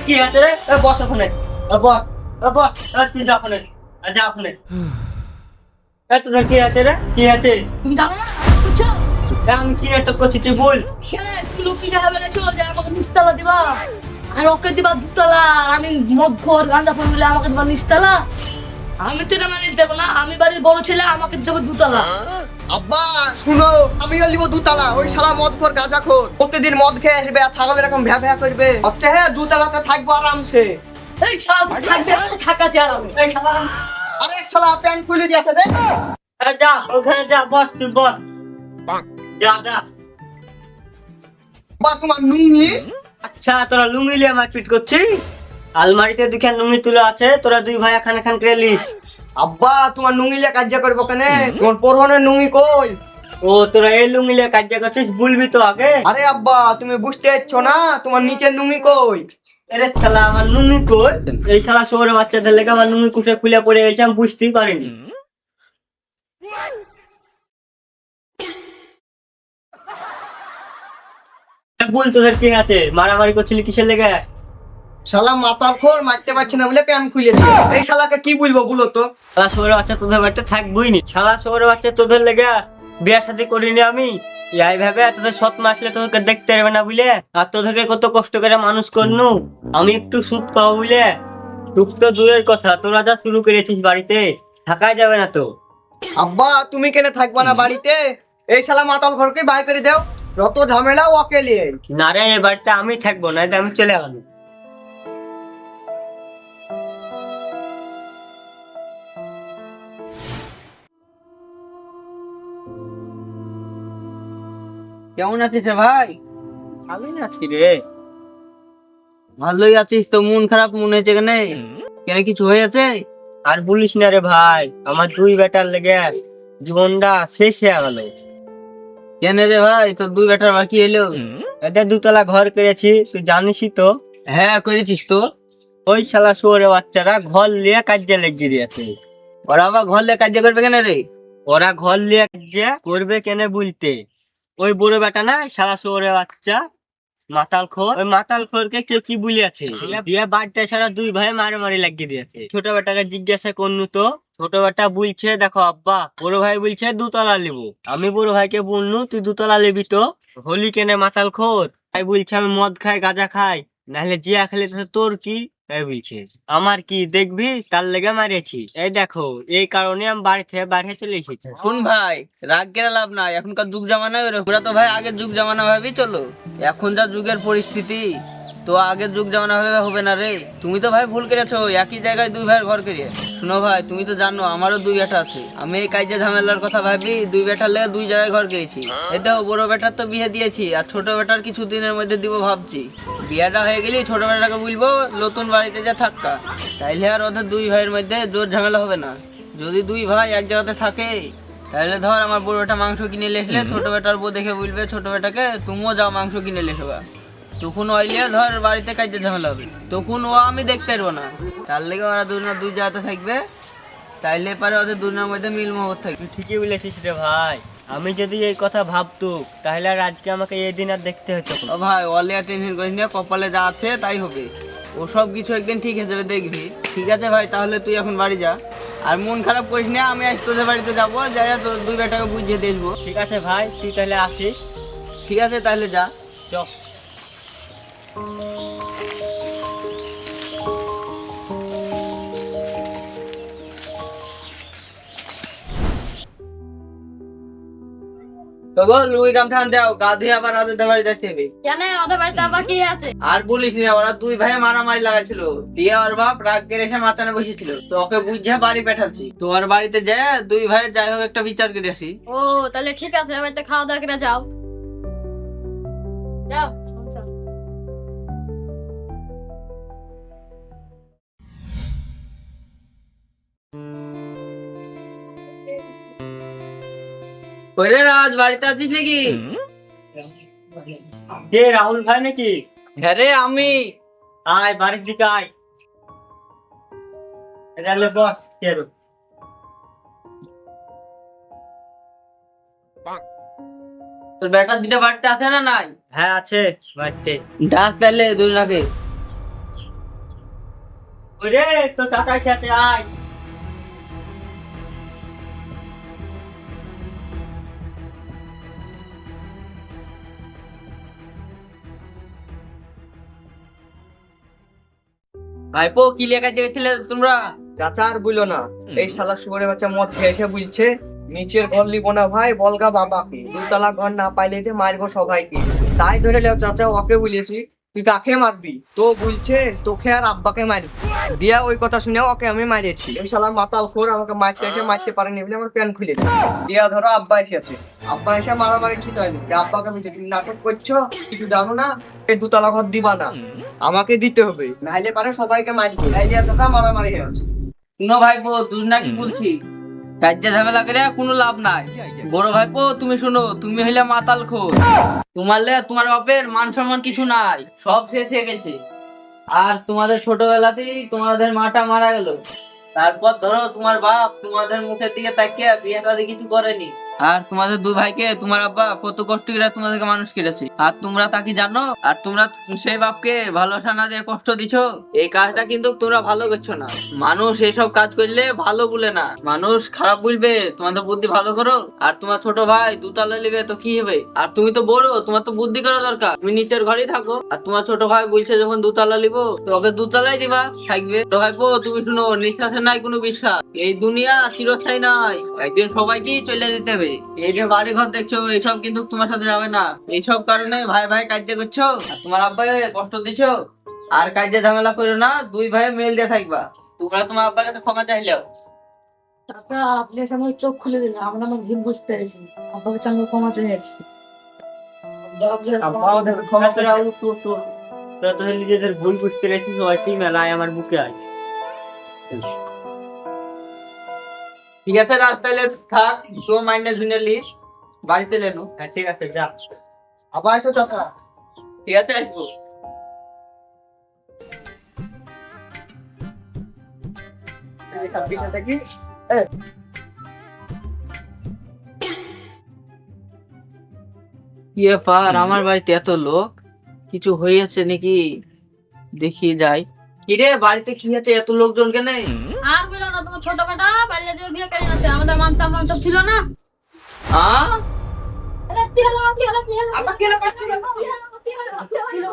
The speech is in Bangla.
কি আছে রে? বস ওখানে, বস, বস, চিন্তা ওখানে, যা ওখানে। তোর কি আছে রে? কি আছে? তুমি জানো না কিছু? আমি কি একটা করছি তুই বল। হ্যাঁ, তুমি কি যাবে বলেছো যে আমাকে নিচতলা দিবা, আর ওকে দিবা দুতলা, আর আমি মদ খোর গাঁজা খোর বলে আমাকে দিবা নিচতলা? আমি তো এটা মানে দেবো না, আমি বাড়ির বড় ছেলে, আমাকে দেবো দুতলা। আব্বা শুনো, আমিও লিবো দুতলা। ওই শালা মদ খোর গাঁজা খোর প্রতিদিন মদ খেয়ে আসবে আর ছাগল এরকম ভ্যা ভ্যা করবে। আচ্ছা হ্যাঁ, দুতলাতে থাকবো আরামসে। এই সব থাকবে, থাকা চাই আমি। এই শালা, আরে শালা প্যান্ট খুলে দিয়েছে রে। যা ওখানে যা, বস তুই বস, যা যা। বা তোমার নুঙ্গি। আচ্ছা তোরা লুঙ্গি লিয়ে মারপিট করছিস? আলমারিতে দুখান লুঙ্গি তুলে আছে, তোরা দুই ভাই এখান এখান করে লিস। আব্বা তোমার নুঙ্গি লিয়ে কাজ করবো কেন? তোমার পরনের নুঙ্গি কই? ও তোরা এই লুঙ্গি লিয়ে কাজ করছিস, বলবি তো আগে। আরে আব্বা তুমি বুঝতে পারছো না, তোমার নিচের নুঙ্গি কই? আরে শালা আমার লুঙ্গি কই? এই শালা শহরের বাচ্চাদের লেগে আমার লুঙ্গি কুটে খুলে পড়ে গেছে, আমি বুঝতেই পারিনি। বল তোদের কি আছে? মারামারি করছিলি কিসের লেগে? শালা মাথার খোর মারতে পারছে না বলে প্যান্ট খুলে দিয়েছে। এই শালাকে কি বলবো বলো তো? শালা শহরের বাচ্চা তোদের বাড়িতে থাকবই নি। শালা শহরের বাচ্চা তোদের লেগে বিয়ে শাদী করিনি আমি। এই ভাবে তোদের সৎ মা আসলে তোদেরকে দেখতে পারবে না বুঝলে, আর তোদেরকে কত কষ্ট করে মানুষ করনু আমি একটু সুখ পাবো বুঝলে। সুখ তো দূরের কথা, তোরা যা শুরু করেছিস বাড়িতে, থাকা যাবে না তো। আব্বা তুমি কেন থাকবা না বাড়িতে? এই শালা মাতাল ঘরকে বাইর করে দাও, যত ঝামেলা ওকে নিয়ে। না রে, এই বাড়িতে আমি থাকবো না, আমি চলে গেল। কেমন আছিস রে ভাই? আমি আছি রে। ভালোই আছিস তো? মন খারাপ মনে হয়েছে কেন? কেন কিছু হয়েছে? আর বলিস না রে ভাই, আমার দুই বেটার লেগে জীবনটা শেষ হয়ে গেল। কেন রে ভাই, তোর দুই বেটার বাকি এলো? এদের দুতলা ঘর করেছি, তুই জানিসই তো। হ্যাঁ করেছিস তো। ওই শালা শুয়োরে বাচ্চারা ঘর লিয়ে কাজে লেগে দিয়েছে। ওরা আবার ঘর লে কাজ করবে কেন রে? ওরা ঘর লিয়ে কাজে করবে কেন বলতে, ওই বুড়ো বেটা না শালা শুয়োরে বাচ্চা মাতাল খোর, ওই মাতাল খোরকে কেউ কি বলিয়াছে দিয়ে বাড়িতে সারা দুই ভাই মারামারি লাগিয়ে দিয়েছে। ছোট বেটাকে জিজ্ঞাসা করনু তো, ছোট বেটা বলছে দেখো আব্বা, বড় ভাই বলছে দুতলা লিবো। আমি বড় ভাইকে বলনু তুই দুতলা লিবি তো, হলি কেনে মাতাল খোর? তাই বলছে আমি মদ খাই গাঁজা খাই, নাহলে জিয়া খেলে তোর কি? তাই বলছে আমার কি দেখবি, তার লেগে মারিয়েছি। এই দেখো এই কারণে আমি বাড়ি থেকে বাইরে চলে এসেছি। শুন ভাই, রাগ করে লাভ নাই, এখনকার যুগ জামানা ওরা তো ভাই আগের যুগ জামানা ভাবেই চলো। এখন যা যুগের পরিস্থিতি, তো আগের যুগ জামানা ভাবে হবে না রে। তুমি তো ভাই ভুল করেছো, একই জায়গায় দুই ভাইয়ের ঘর করিয়ে। শুনো ভাই, তুমি তো জানো আমারও দুই বেটা আছে। আমি এই কাজে ঝামেলার কথা ভাবি দুই বেটার লেগে দুই জায়গায় ঘর করেছি। এই দেখো বড় বেটার তো বিয়ে দিয়েছি, আর ছোট বেটার কিছু দিনের মধ্যে দিব ভাবছি। বিয়েটা হয়ে গেলেই ছোট বেটাকে বলবো নতুন বাড়িতে যা থাকা, তাইলে আর ওদের দুই ভাইয়ের মধ্যে জোর ঝামেলা হবে না। যদি দুই ভাই এক জায়গাতে থাকে, তাহলে ধর আমার বড় বেটা মাংস কিনে লেসলে ছোট বেটার বউ দেখে বলবে ছোট বেটাকে তুমিও যাও মাংস কিনে লেসবা। তখন ওইলে ধর বাড়িতে কাজে ঝামেলা হবে, তখন ও আমি দেখতে পারবো না। তার লেগে ওরা দুই জায়গাতে থাকবে, তাইলে পারে ওদের দুজনের মধ্যে মিল মহব্বত থাকবে। তুই ঠিকই বলেছিস রে ভাই, আমি যদি এই কথা ভাবতো তাহলে আর আজকে আমাকে এই দিন আর দেখতে হতো না। ও ভাই ওয়ালে আর টেনশন করিস না, কপালে যা আছে তাই হবে। ও সব কিছু একদিন ঠিক হয়ে যাবে দেখবি। ঠিক আছে ভাই, তাহলে তুই এখন বাড়ি যা, আর মন খারাপ করিস না। আমি আজ তোদের বাড়িতে যাবো, যাই তোর দুই বেটাকে বুঝিয়ে দেখবো। ঠিক আছে ভাই, তুই তাহলে আসিস। ঠিক আছে তাহলে যা। চ। তো গো লুই কাম ঠান দাও, গা ধুয়ে আবার ওদের বাড়ি যাচ্ছে হবে। কেন ওদের বাড়িতে আবার কি আছে? আর বলিস না, ওরা দুই ভাই মারামারি লাগাইছিল, দিয়ে ওর বাপ রাগ করে এসে মাচানে বসেছিল, তো ওকে বুঝে বাড়ি পাঠাচ্ছি। তো ওর বাড়িতে যায় দুই ভাই যাই হোক একটা বিচার করে আসি। ও তাহলে ঠিক আছে, এবারটা খাওয়া দাওয়া করে যাও, যাও যাও। কইরে রাজ, বাড়িতে আছিস নাকি? কে রাহুল ভাই নাকি? হ্যাঁ রে আমি। আয় বাড়ির দিকে আয়। এটা লে বস, কে রে? তোর বেটা দুটো বাড়িতে আছে না নাই? হ্যাঁ আছে বাড়িতে। ডাক তাহলে দুজনাকে। ওরে তো কাকার সাথে আয়। ভাইপো কি লেখা দিয়েছিলে তোমরা? চাচা আর বললো না, এই শালা শুয়োরে বাচ্চা মদ খেয়ে এসে বলছে নিচের ঘর লিব না ভাই, বলগা বাবাকে, দুতলা ঘর না পাইলে যে মারবো সবাইকে। তাই ধরে লেও চাচা, ওকে বলেছি তুই কাকে মারবি, তো বলছে তোকে আর আব্বাকে মারবি। দিয়া ওই কথা শুনে ওকে আমি মারিয়েছি। এই শালা মাতাল খোর আমাকে মারতে এসে মারতে পারেনি বলে আমার প্যান খুলে দিল। দিয়া ধরো আব্বা এসেছে, আব্বা এসে মারামারি ছিল হয়নি। আব্বাকে বলছে তুমি নাটক করছো, কিছু জানো না, এই দুতলা ঘর দিবা না, আমাকে দিতে হবে, নাইলে পারে সবাইকে মারবে। নাইলে চাচা মারামারি হয়ে আছে। শুনো ভাইপো, দুজনা কি বলছি, কাজে ঝামেলা করে কোনো লাভ নাই। বড় ভাইপো তুমি শুনো, তুমি হইলে মাতাল খোর, তোমার বাপের মান সম্মান কিছু নাই, সব শেষ হয়ে গেছে। আর তোমাদের ছোটবেলাতেই তোমাদের মাটা মারা গেল, তারপর ধরো তোমার বাপ তোমাদের মুখের দিকে তাকিয়ে বিয়ে শাদী কিছু করেনি। আর তোমাদের দুই ভাইকে তোমার আব্বা কত কষ্ট করে তোমাদেরকে মানুষ করেছে, আর তোমরা তা কি জানো? আর তোমরা সেই বাপকে ভালোবাসা না দিয়ে কষ্ট দিছো, এই কাজটা কিন্তু তোমরা ভালো করছো না। মানুষ এইসব কাজ করলে ভালো বলে না, মানুষ খারাপ বলবে। তোমাদের বুদ্ধি ভালো করো। আর তোমার ছোট ভাই দুতলা নিবে তো কি হবে? আর তুমি তো বড়, তোমার তো বুদ্ধি করা দরকার, তুমি নিচের ঘরেই থাকো। আর তোমার ছোট ভাই বলছে যখন দুতলা নিবো তো ওকে দুতলাই দিবা, থাকবে। তো ভাইপো তুমি শুনো, নিঃশ্বাসে নাই কোনো বিশ্বাস, এই দুনিয়া চিরস্থায়ী নাই, একদিন সবাইকেই চলে যেতে হবে। এই যে বাড়ি ঘর দেখছো, এইসব কিন্তু তোমার সাথে যাবে না। এইসব কারণে ভাই ভাই কাজে করছো, আর তোমার আব্বাকে কষ্ট দিছো। আর কাজে ঝামেলা করো না, দুই ভাই মেল দিয়ে থাকবা। তোমরা তোমার আব্বার কাছে ক্ষমা চাইলেও। চাচা আপনি এসে আমার চোখ খুলে দিলেন, আমরা আমার ভুল বুঝতে পেরেছি। আব্বাকে চাঙ্গা ক্ষমা চেয়েছি। আব্বা আমাদের ক্ষমা করে দাও। তোরা নিজেদের ভুল বুঝতে পেরেছিস, ওই মেলায় আমার বুকে আয়। ঠিক আছে রাস্তায় থাক, তো মাইনে ঝুনে লিস, বাড়িতে লেনো। হ্যাঁ ঠিক আছে যা। আবার এসো চাচা। ঠিক আছে আসবো। কি ব্যাপার, আমার বাড়িতে এত লোক, কিছু হয়েছে নাকি দেখি যাই। কিরে বাড়িতে কি আছে, এত লোকজন কেন? আর বলো না, তোমার ছোট বেটা পাল্লে যে বিয়ে করে আছে, আমাদের মান সম্মান সব ছিল না। আ কি হলো?